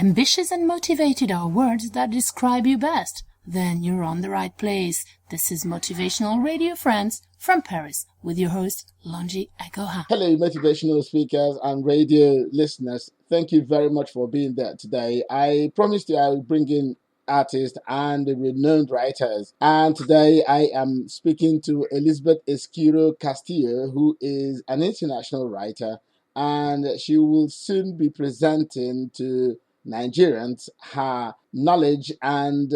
Ambitious and motivated are words that describe you best. Then you're on the right place. This is Motivational Radio Friends from Paris with your host, Longi Agoha. Hello, motivational speakers and radio listeners. Thank you very much for being there today. I promised you I will bring in artists and renowned writers. And today I am speaking to Elizabeth Esguerra Castillo, who is an international writer, and she will soon be presenting to Nigerians her knowledge and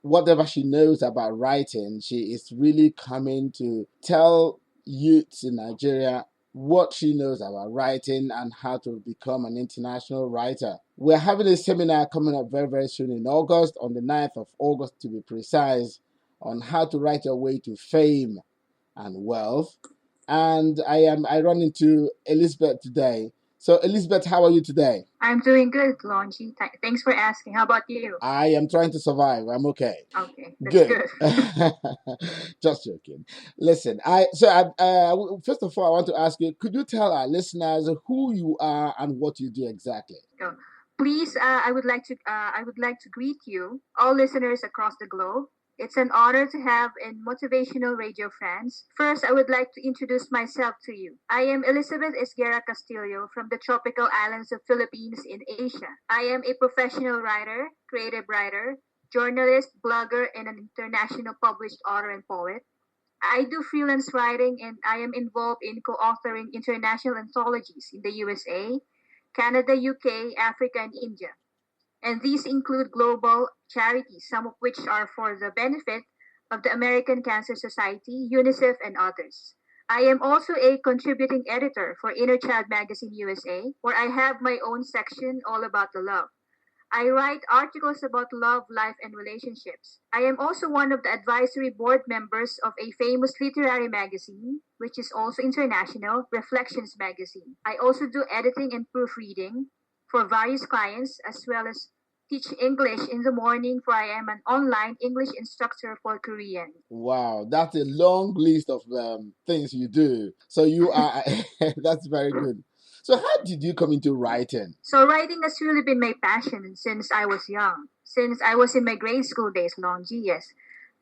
whatever she knows about writing. She is really coming to tell youths in Nigeria what she knows about writing and how to become an international writer. We're having a seminar coming up very, very soon in August, on the 9th of August to be precise, on how to write your way to fame and wealth. And I run into Elizabeth today. So Elizabeth, how are you today? I'm doing good, Longi. Thanks for asking. How about you? I am trying to survive. I'm okay. Okay, that's good. Just joking. Listen, first of all, I want to ask you, could you tell our listeners who you are and what you do exactly? Please, I would like to greet you, all listeners across the globe. It's an honor to have in Motivational Radio Friends. First, I would like to introduce myself to you. I am Elizabeth Esguerra Castillo from the tropical islands of Philippines in Asia. I am a professional writer, creative writer, journalist, blogger, and an international published author and poet. I do freelance writing, and I am involved in co-authoring international anthologies in the USA, Canada, UK, Africa, and India. And these include global charities, some of which are for the benefit of the American Cancer Society, UNICEF, and others. I am also a contributing editor for Inner Child Magazine USA, where I have my own section all about the love. I write articles about love, life, and relationships. I am also one of the advisory board members of a famous literary magazine, which is also international, Reflections Magazine. I also do editing and proofreading for various clients, as well as teach English in the morning, for I am an online English instructor for Korean. Wow, that's a long list of things you do. So you are, that's very good. So how did you come into writing? So writing has really been my passion since I was young. Since I was in my grade school days, Longi, yes.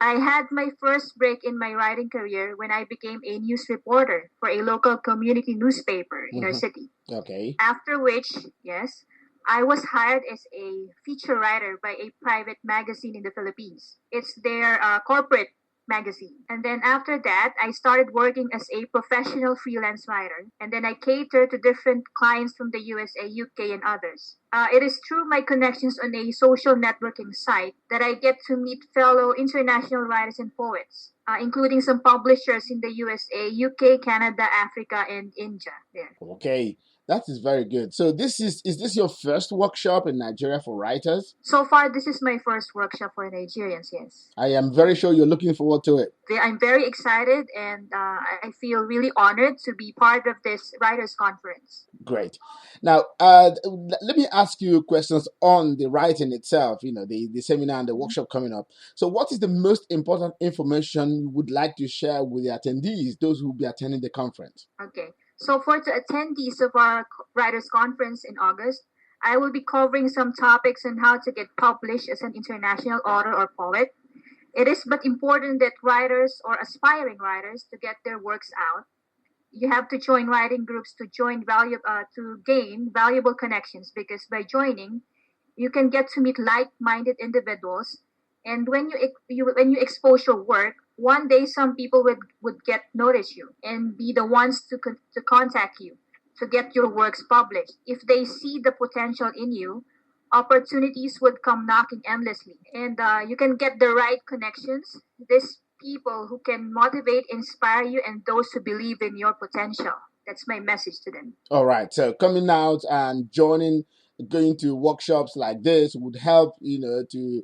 I had my first break in my writing career when I became a news reporter for a local community newspaper in our city. Okay. After which, yes, I was hired as a feature writer by a private magazine in the Philippines. It's their corporate magazine. And then after that, I started working as a professional freelance writer. And then I cater to different clients from the USA, UK, and others. It is through my connections on a social networking site that I get to meet fellow international writers and poets, including some publishers in the USA, UK, Canada, Africa, and India. There. Okay. That is very good. So is this your first workshop in Nigeria for writers? So far, this is my first workshop for Nigerians, yes. I am very sure you're looking forward to it. I'm very excited, and I feel really honored to be part of this writers' conference. Great. Now, let me ask you questions on the writing itself, the seminar and the workshop coming up. So what is the most important information you would like to share with the attendees, those who will be attending the conference? Okay. So for the attendees of our Writers' Conference in August, I will be covering some topics on how to get published as an international author or poet. It is but important that writers or aspiring writers to get their works out. You have to join writing groups to gain valuable connections, because by joining, you can get to meet like-minded individuals. And when you expose your work, one day some people would notice you and be the ones to contact you to get your works published. If they see the potential in you, opportunities would come knocking endlessly. And you can get the right connections. These people who can motivate, inspire you, and those who believe in your potential. That's my message to them. All right. So coming out and going to workshops like this would help, to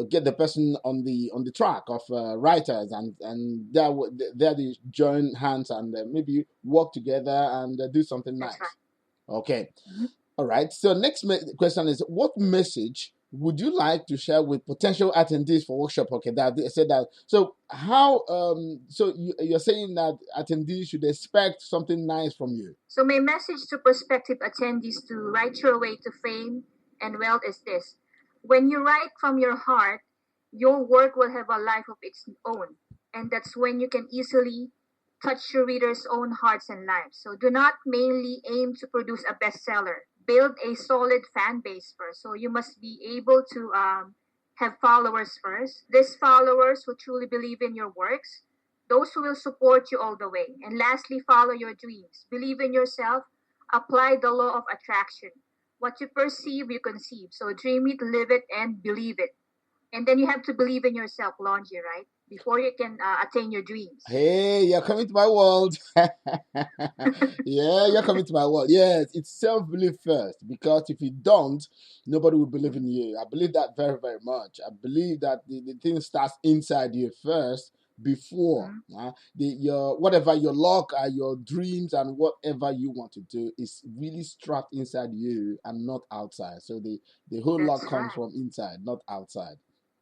get the person on the track of writers, and they join hands and maybe work together and do something nice. Right. Okay. Mm-hmm. All right. So next question is, what message would you like to share with potential attendees for workshop? Okay, that said that. So how? So you're saying that attendees should expect something nice from you. So my message to prospective attendees to write your way to fame and wealth is this. When you write from your heart, your work will have a life of its own. And that's when you can easily touch your readers' own hearts and lives. So do not mainly aim to produce a bestseller. Build a solid fan base first. So you must be able to have followers first. These followers who truly believe in your works, those who will support you all the way. And lastly, follow your dreams. Believe in yourself. Apply the law of attraction. What you perceive, you conceive. So dream it, live it, and believe it. And then you have to believe in yourself, Longy, right? Before you can attain your dreams. Hey, you're coming to my world. Yeah, you're coming to my world. Yes, it's self-belief first, because if you don't, nobody will believe in you. I believe that very, very much. I believe that the thing starts inside you first before your whatever your luck and your dreams and whatever you want to do is really strapped inside you and not outside. So the whole That's luck comes right. from inside, not outside.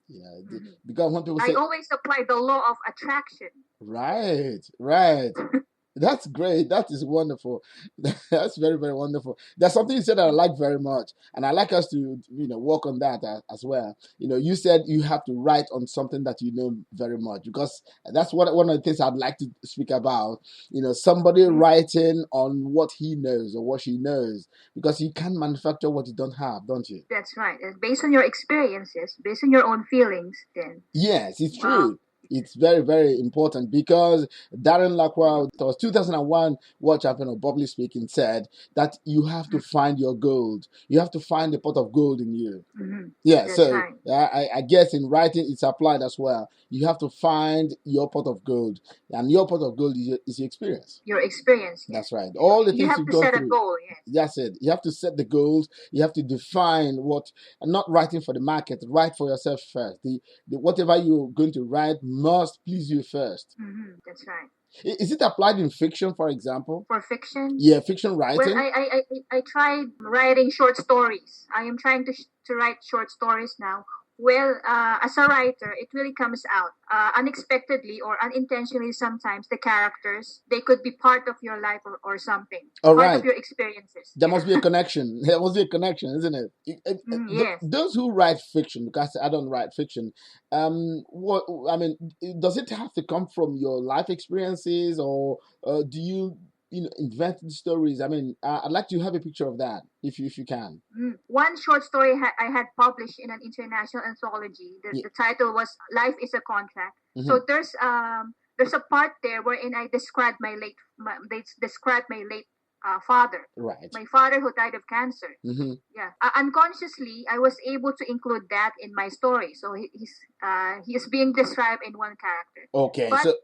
Yeah, because when people I say, always apply the law of attraction. right, right. That's great. That is wonderful. That's very, very wonderful. There's something you said that I like very much, and I like us to, work on that as well. You said you have to write on something that you know very much, because that's one of the things I'd like to speak about. Somebody writing on what he knows or what she knows, because you can't manufacture what you don't have, don't you? That's right. Based on your experiences, based on your own feelings, then. Yes, it's true. It's very, very important, because Darren Lacroix, it was 2001 World Champion of Public Speaking, said that you have to find your gold. You have to find the pot of gold in you. Yeah, That's so right. I guess in writing it's applied as well. You have to find your pot of gold, and your pot of gold is your experience. Your experience, yes. That's right. All the You things have you've to gone set a through. goal, yes. That's it. You have to set the goals. You have to define what, and not writing for the market. Write for yourself first. The whatever you're going to write must please you first. That's right. Is it applied in fiction, for example? For fiction? Yeah, fiction writing. Well, I tried writing short stories. I am trying to write short stories now. Well, as a writer, it really comes out unexpectedly or unintentionally. Sometimes the characters, they could be part of your life or something. All part right. of your experiences. There must be a connection. There must be a connection, isn't it? Yes. Those who write fiction, because I don't write fiction, does it have to come from your life experiences, or do you invent the stories? I'd like to have a picture of that, if you can. One short story I had published in an international anthology. The title was "Life is a Contract." So there's a part there wherein I described my late father. Right. My father who died of cancer. Yeah. Unconsciously, I was able to include that in my story. So he is being described in one character. Okay. But So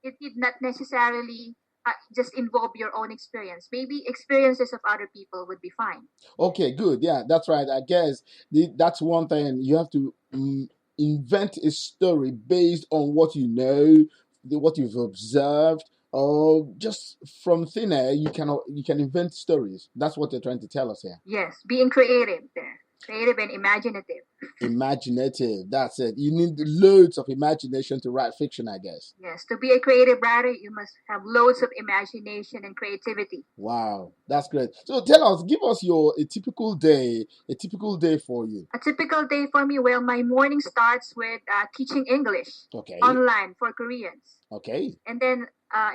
it did not necessarily just involve your own experience. Maybe experiences of other people would be fine. okay, good. Yeah, that's right. I guess that's one thing. You have to invent a story based on what you know, what you've observed, or just from thin air. You can invent stories. That's what they're trying to tell us here. Yes, being creative there. Creative and imaginative. Imaginative, that's it. You need loads of imagination to write fiction, I guess. Yes, to be a creative writer, you must have loads of imagination and creativity. Wow, that's great. So give us a typical day for you. A typical day for me, well, my morning starts with teaching English online for Koreans. Okay. And then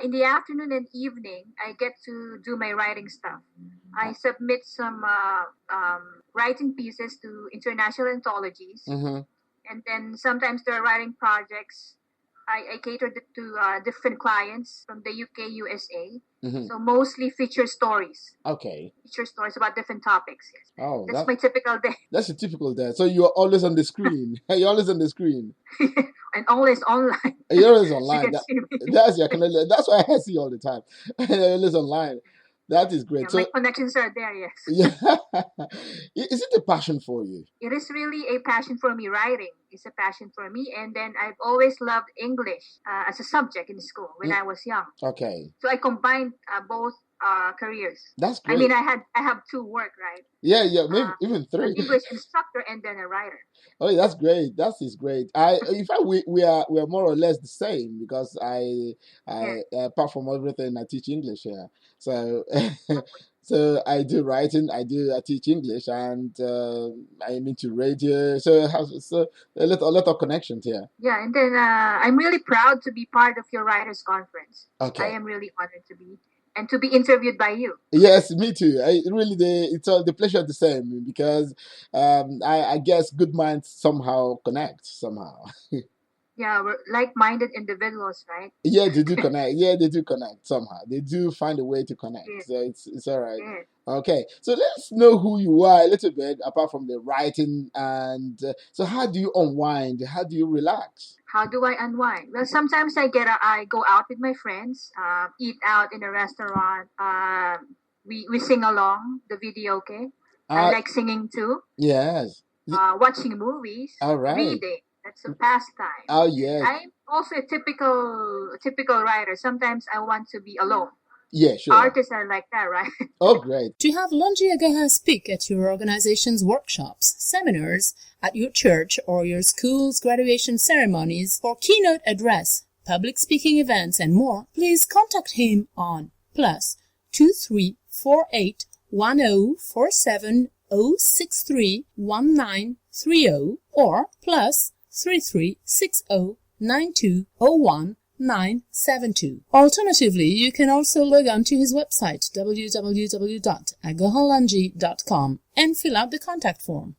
in the afternoon and evening, I get to do my writing stuff. I submit some writing pieces to international anthologies. And then sometimes there are writing projects. I cater to different clients from the UK, USA. So mostly feature stories. Okay. Feature stories about different topics. Yes. Oh, that's my typical day. That's a typical day. So you're always on the screen. You're always on the screen. And always online. You're always online. That's why I see you all the time. You're always online. That is great. Yeah, my connections are there, yes. Yeah. Is it a passion for you? It is really a passion for me. Writing is a passion for me. And then I've always loved English as a subject in school when I was young. Okay. So I combined both careers. That's great. I have two work, right? Yeah, maybe even three. An English instructor and then a writer. Oh, that's great. That is great. In fact, we are more or less the same, because I apart from everything, I teach English here. So So I do writing, I teach English, and I'm into radio. So a lot of connections here. Yeah, and then I'm really proud to be part of your writers conference. I Okay. am really honored to be interviewed by you. Yes, me too. It's all the pleasure the same because I guess good minds somehow connect somehow. Yeah, we're like-minded individuals, right? Yeah, they do connect. Yeah, they do connect somehow. They do find a way to connect. Yeah, So it's all right. yeah. Okay, so let's know who you are a little bit apart from the writing. And so, how do you unwind? How do you relax? How do I unwind? Well, sometimes I go out with my friends, eat out in a restaurant. We sing along the video. Okay, I Uh, like singing too. yes. Watching movies, All right. reading. That's a pastime. Oh And yes. I'm also a typical writer. Sometimes I want to be alone. Yeah, sure. Artists are like that, right? Oh, great. To have Longi Agaha speak at your organization's workshops, seminars, at your church or your school's graduation ceremonies, for keynote address, public speaking events, and more, please contact him on +2348 1047 063 1930 or +3360 9201 972. Alternatively, you can also log on to his website www.agahalangi.com and fill out the contact form.